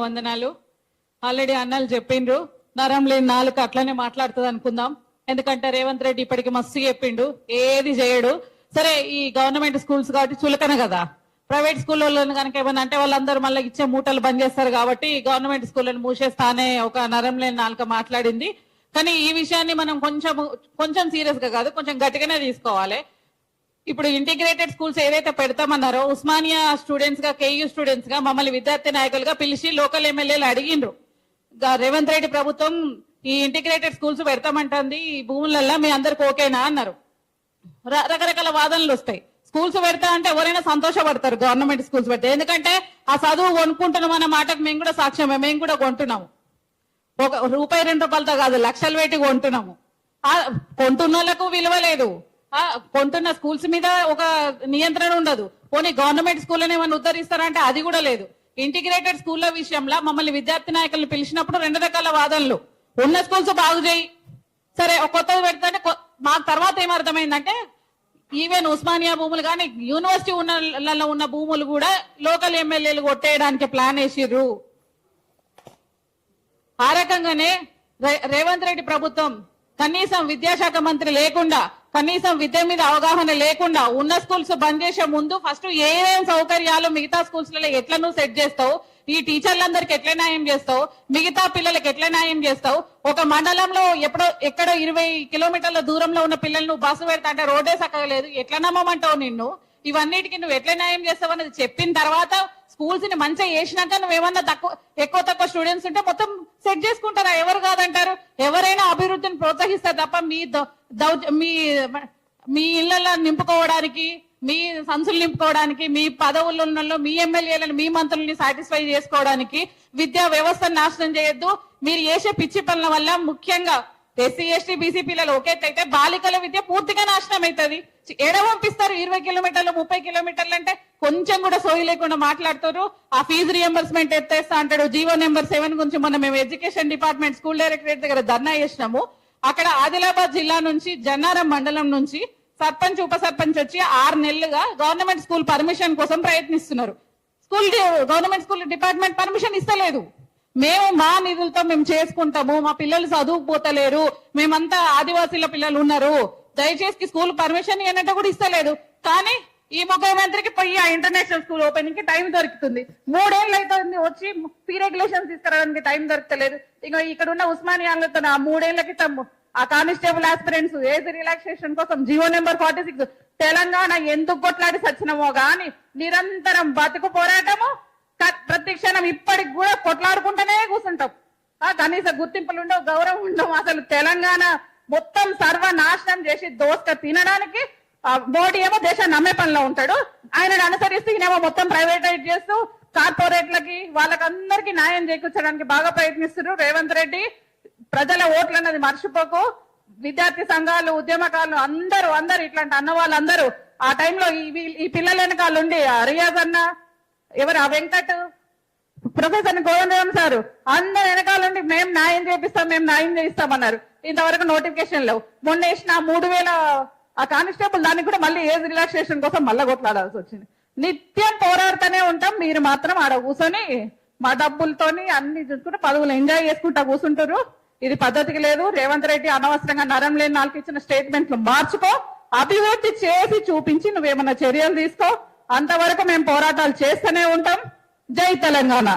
వందనాలు. ఆల్రెడీ అన్నాలు చెప్పిండ్రు, నరం లేని నాలుక అట్లనే మాట్లాడుతుంది అనుకుందాం. ఎందుకంటే రేవంత్ రెడ్డి ఇప్పటికి మస్తు చెప్పిండు, ఏది చేయడు. సరే, ఈ గవర్నమెంట్ స్కూల్స్ కాబట్టి చులకన కదా, ప్రైవేట్ స్కూళ్ళలో కనుక ఏమన్నా అంటే వాళ్ళందరూ మళ్ళీ ఇచ్చే మూటలు బంద్ చేస్తారు కాబట్టి గవర్నమెంట్ స్కూళ్ళని మూసేస్తానే ఒక నరం లేని నాలుక మాట్లాడింది. కానీ ఈ విషయాన్ని మనం కొంచెం సీరియస్ గా కాదు, కొంచెం గట్టిగానే తీసుకోవాలి. ఇప్పుడు ఇంటిగ్రేటెడ్ స్కూల్స్ ఏదైతే పెడతామన్నారో, ఉస్మానియా స్టూడెంట్స్ గా, కేయూ స్టూడెంట్స్ గా మమ్మల్ని విద్యార్థి నాయకులుగా పిలిచి లోకల్ ఎమ్మెల్యేలు అడిగిండ్రు, రేవంత్ రెడ్డి ప్రభుత్వం ఈ ఇంటిగ్రేటెడ్ స్కూల్స్ పెడతామంటుంది, ఈ భూములల్లో మీ అందరికి ఓకేనా అన్నారు. రకరకాల వాదనలు వస్తాయి. స్కూల్స్ పెడతా అంటే ఎవరైనా సంతోషపడతారు గవర్నమెంట్ స్కూల్స్ పెడితే, ఎందుకంటే ఆ చదువు కొనుక్కుంటున్నాం అన్న మాటకు మేము కూడా సాక్ష్యమే. మేము కూడా కొంటున్నాము, ఒక రూపాయి 2 రూపాయలతో కాదు, లక్షలు పెట్టి కొంటున్నాము. కొంటున్న వాళ్ళకు విలువ లేదు, కొంటున్న స్కూల్స్ మీద ఒక నియంత్రణ ఉండదు. పోనీ గవర్నమెంట్ స్కూల్ని ఏమైనా ఉద్ధరిస్తారంటే అది కూడా లేదు. ఇంటిగ్రేటెడ్ స్కూళ్ల విషయంలో మమ్మల్ని విద్యార్థి నాయకులను పిలిచినప్పుడు 2 రకాల వాదనలు. ఉన్న స్కూల్స్ బాగు చేయి, సరే కొత్తది పెడతాంటే మాకు తర్వాత ఏమర్థమైందంటే ఈవెన్ ఉస్మానియా భూములు కానీ యూనివర్సిటీ ఉన్న భూములు కూడా లోకల్ ఎమ్మెల్యేలు కొట్టేయడానికి ప్లాన్ వేసిర్రు. ఆ రకంగానే రేవంత్ రెడ్డి ప్రభుత్వం కనీసం విద్యాశాఖ మంత్రి లేకుండా, కనీసం విద్య మీద అవగాహన లేకుండా ఉన్న స్కూల్స్ బంద్ చేసే ముందు ఫస్ట్ ఏమేం సౌకర్యాలు మిగతా స్కూల్స్ లలో ఎట్లా నువ్వు సెట్ చేస్తావు, ఈ టీచర్లందరికి ఎట్లా న్యాయం చేస్తావు, మిగతా పిల్లలకి ఎట్లా న్యాయం చేస్తావు, ఒక మండలంలో ఎక్కడో 20 కిలోమీటర్ల దూరంలో ఉన్న పిల్లలు నువ్వు బస్సు పెడతా అంటే రోడ్డే సక్కలేదు, ఎట్లా నమ్మమంటావు నిన్ను? ఇవన్నిటికీ నువ్వు ఎట్లా న్యాయం చేస్తావు అనేది చెప్పిన తర్వాత స్కూల్స్ ని మంచిగా చేసినాక నువ్వేమన్నా ఎక్కువ తక్కువ స్టూడెంట్స్ ఉంటే మొత్తం సెట్ చేసుకుంటారా? ఎవరు కాదంటారు? ఎవరైనా అభివృద్ధిని ప్రోత్సహిస్తారు తప్ప మీ ఇళ్లలో నింపుకోవడానికి, మీ సంచులు నింపుకోవడానికి, మీ పదవులలో మీ ఎమ్మెల్యేలను, మీ మంత్రుల్ని సాటిస్ఫై చేసుకోవడానికి విద్యా వ్యవస్థను నాశనం చేయొద్దు. మీరు చేసే పిచ్చి పనుల వల్ల ముఖ్యంగా ఎస్సీ ఎస్టీ బీసీ పిల్లలు ఒకేటైతే బాలికల విద్య పూర్తిగా నాశనం అవుతుంది. ఎడ పంపిస్తారు 20 కిలోమీటర్లు 30 కిలోమీటర్లు అంటే కొంచెం కూడా సోయి లేకుండా మాట్లాడుతారు. ఆ ఫీజు రియంబర్స్మెంట్ ఎత్తేస్తా అంటాడు. జీవో నెంబర్ 7 గురించి మొన్న మేము ఎడ్యుకేషన్ డిపార్ట్మెంట్ స్కూల్ డైరెక్టరేట్ దగ్గర ధర్నా చేసినాము. అక్కడ ఆదిలాబాద్ జిల్లా నుంచి జన్నారం మండలం నుంచి సర్పంచ్ ఉప సర్పంచ్ వచ్చి 6 నెలలుగా గవర్నమెంట్ స్కూల్ పర్మిషన్ కోసం ప్రయత్నిస్తున్నారు. గవర్నమెంట్ స్కూల్ డిపార్ట్మెంట్ పర్మిషన్ ఇస్తలేదు. మేము మా నిధులతో మేము చేసుకుంటాము, మా పిల్లలు చదువుకుపోతలేరు, మేమంతా ఆదివాసీల పిల్లలు ఉన్నారు, దయచేసి స్కూల్ పర్మిషన్ అన్నట్టు కూడా ఇస్తలేదు. కానీ ఈ ముఖ్యమంత్రికి పోయి ఆ ఇంటర్నేషనల్ స్కూల్ ఓపెనింగ్ కి టైం దొరుకుతుంది. 3 ఏళ్ళు అవుతుంది వచ్చి ఫీ రెగ్యులేషన్స్ తీసుకురావడానికి టైం దొరకలేదు. ఇక ఇక్కడ ఉన్న ఉస్మానియాలో ఆ 3 ఏళ్ల క్రితం ఆ కానిస్టేబుల్ ఆస్పిరెంట్స్ ఏజ్ రిలాక్సేషన్ కోసం జీవో నెంబర్ 46 తెలంగాణ ఎందుకు కొట్లాడి సచ్చినమో గాని నిరంతరం బతుకు పోరాటము, ప్రతి క్షణం ఇప్పటికి కూడా కొట్లాడుకుంటూనే కూర్చుంటాం. కనీస గుర్తింపులు ఉండవు, గౌరవం ఉండవు. అసలు తెలంగాణ మొత్తం సర్వనాశనం చేసి దోస్క తినడానికి మోడీ ఏమో దేశాన్ని నమ్మే పనిలో ఉంటాడు. ఆయనను అనుసరిస్తూ ఈయనేమో మొత్తం ప్రైవేటైజ్ చేస్తూ కార్పొరేట్లకి వాళ్ళకందరికీ న్యాయం చేకూర్చడానికి బాగా ప్రయత్నిస్తున్నారు. రేవంత్ రెడ్డి ప్రజల ఓట్లు అన్నది మర్చిపోకు. విద్యార్థి సంఘాలు, ఉద్యమకారులు అందరూ ఇట్లాంటి అన్న వాళ్ళందరూ ఆ టైంలో ఈ పిల్లల వెనకాల ఉండి రియాజ్ అన్న, ఎవరు ఆ వెంకట్, ప్రొఫెసర్ గోవిందరామ్ సారు అందరు వెనకాలండి మేము న్యాయం చేపిస్తాం, మేము న్యాయం చేయిస్తామన్నారు. ఇంతవరకు నోటిఫికేషన్ లేవు. మొన్న వేసిన 3000 ఆ కానిస్టేబుల్ దానికి కూడా మళ్ళీ ఏజ్ రిలాక్సేషన్ కోసం మళ్ళా కొట్లాడాల్సి వచ్చింది. నిత్యం పోరాడుతూనే ఉంటాం. మీరు మాత్రం ఆడ కూర్చొని మా డబ్బులతోని అన్ని చూసుకుంటే పదవులు ఎంజాయ్ చేసుకుంటా కూర్చుంటారు. ఇది పద్ధతికి లేదు. రేవంత్ రెడ్డి అనవసరంగా నరం లేని నాలుగు ఇచ్చిన స్టేట్మెంట్లు మార్చుకో, అభివృద్ధి చేసి చూపించి నువ్వేమన్నా చర్యలు తీసుకో. అంతవరకు మేము పోరాటాలు చేస్తూనే ఉంటాం. జై తెలంగాణ.